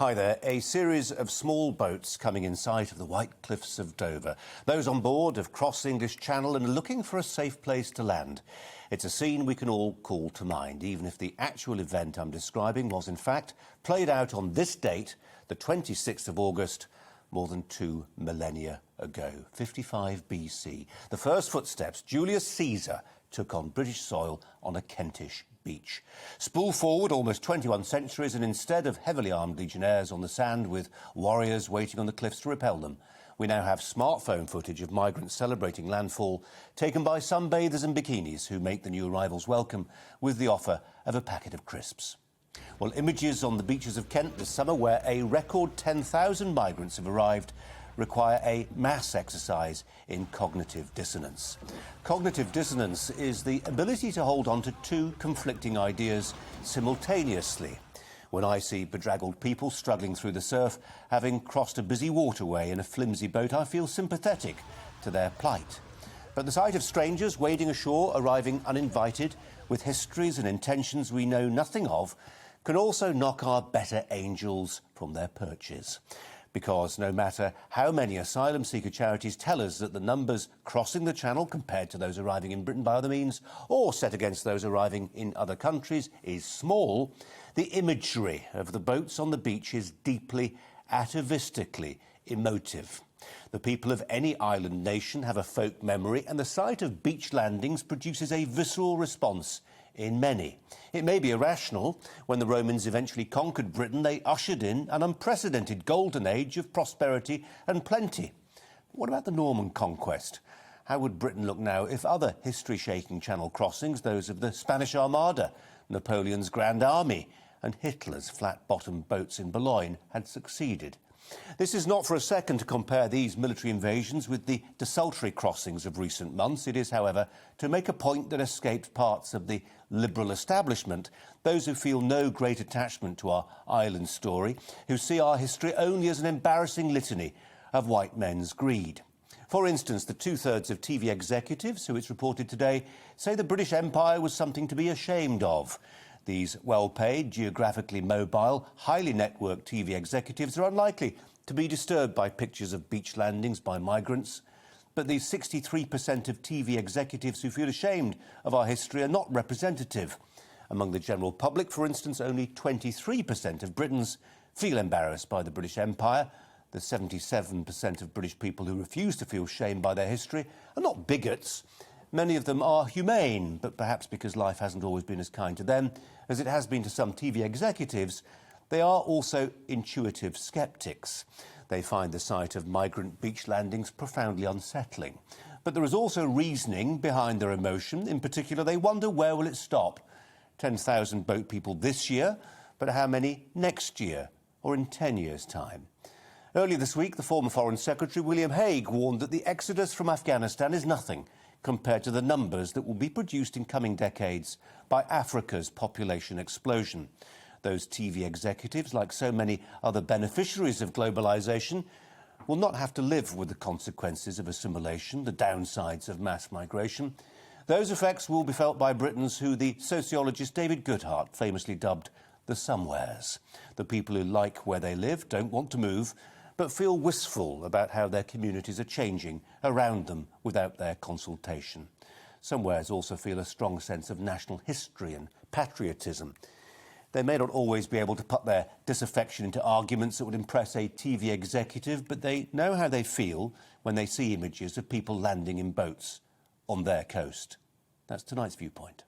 Hi there. A series of small boats coming in sight of the white cliffs of Dover. Those on board have crossed the English Channel and are looking for a safe place to land. It's a scene we can all call to mind, even if the actual event I'm describing was in fact played out on this date, the 26th of August, more than 2 millennia ago, 55 BC. The first footsteps Julius Caesar took on British soil on a Kentish beach. Spool forward almost 21 centuries and instead of heavily armed legionnaires on the sand with warriors waiting on the cliffs to repel them, we now have smartphone footage of migrants celebrating landfall taken by sunbathers in bikinis who make the new arrivals welcome with the offer of a packet of crisps. Well, images on the beaches of Kent this summer where a record 10,000 migrants have arrived require a mass exercise in cognitive dissonance. Cognitive dissonance is the ability to hold on to two conflicting ideas simultaneously. When I see bedraggled people struggling through the surf, having crossed a busy waterway in a flimsy boat, I feel sympathetic to their plight. But the sight of strangers wading ashore, arriving uninvited, with histories and intentions we know nothing of, can also knock our better angels from their perches. Because no matter how many asylum seeker charities tell us that the numbers crossing the Channel compared to those arriving in Britain by other means, or set against those arriving in other countries, is small, the imagery of the boats on the beach is deeply, atavistically emotive. The people of any island nation have a folk memory, and the sight of beach landings produces a visceral response in many. It may be irrational. When the Romans eventually conquered Britain, they ushered in an unprecedented golden age of prosperity and plenty. What about the Norman conquest? How would Britain look now if other history-shaking Channel crossings, those of the Spanish Armada, Napoleon's Grand Army and Hitler's flat-bottomed boats in Boulogne, had succeeded? This is not for a second to compare these military invasions with the desultory crossings of recent months. It is, however, to make a point that escapes parts of the liberal establishment, those who feel no great attachment to our island story, who see our history only as an embarrassing litany of white men's greed. For instance, the two-thirds of TV executives, who it's reported today, say the British Empire was something to be ashamed of. These well-paid, geographically mobile, highly networked TV executives are unlikely to be disturbed by pictures of beach landings by migrants. But these 63% of TV executives who feel ashamed of our history are not representative. Among the general public, for instance, only 23% of Britons feel embarrassed by the British Empire. The 77% of British people who refuse to feel shamed by their history are not bigots. Many of them are humane, but perhaps because life hasn't always been as kind to them as it has been to some TV executives, they are also intuitive sceptics. They find the sight of migrant beach landings profoundly unsettling. But there is also reasoning behind their emotion. In particular, they wonder where will it stop. 10,000 boat people this year, but how many next year or in 10 years' time? Earlier this week, the former Foreign Secretary William Hague warned that the exodus from Afghanistan is nothing compared to the numbers that will be produced in coming decades by Africa's population explosion. Those TV executives, like so many other beneficiaries of globalisation, will not have to live with the consequences of assimilation, the downsides of mass migration. Those effects will be felt by Britons who the sociologist David Goodhart famously dubbed the somewheres. The people who like where they live, don't want to move, but feel wistful about how their communities are changing around them without their consultation. Somewheres also feel a strong sense of national history and patriotism. They may not always be able to put their disaffection into arguments that would impress a TV executive, but they know how they feel when they see images of people landing in boats on their coast. That's tonight's Viewpoint.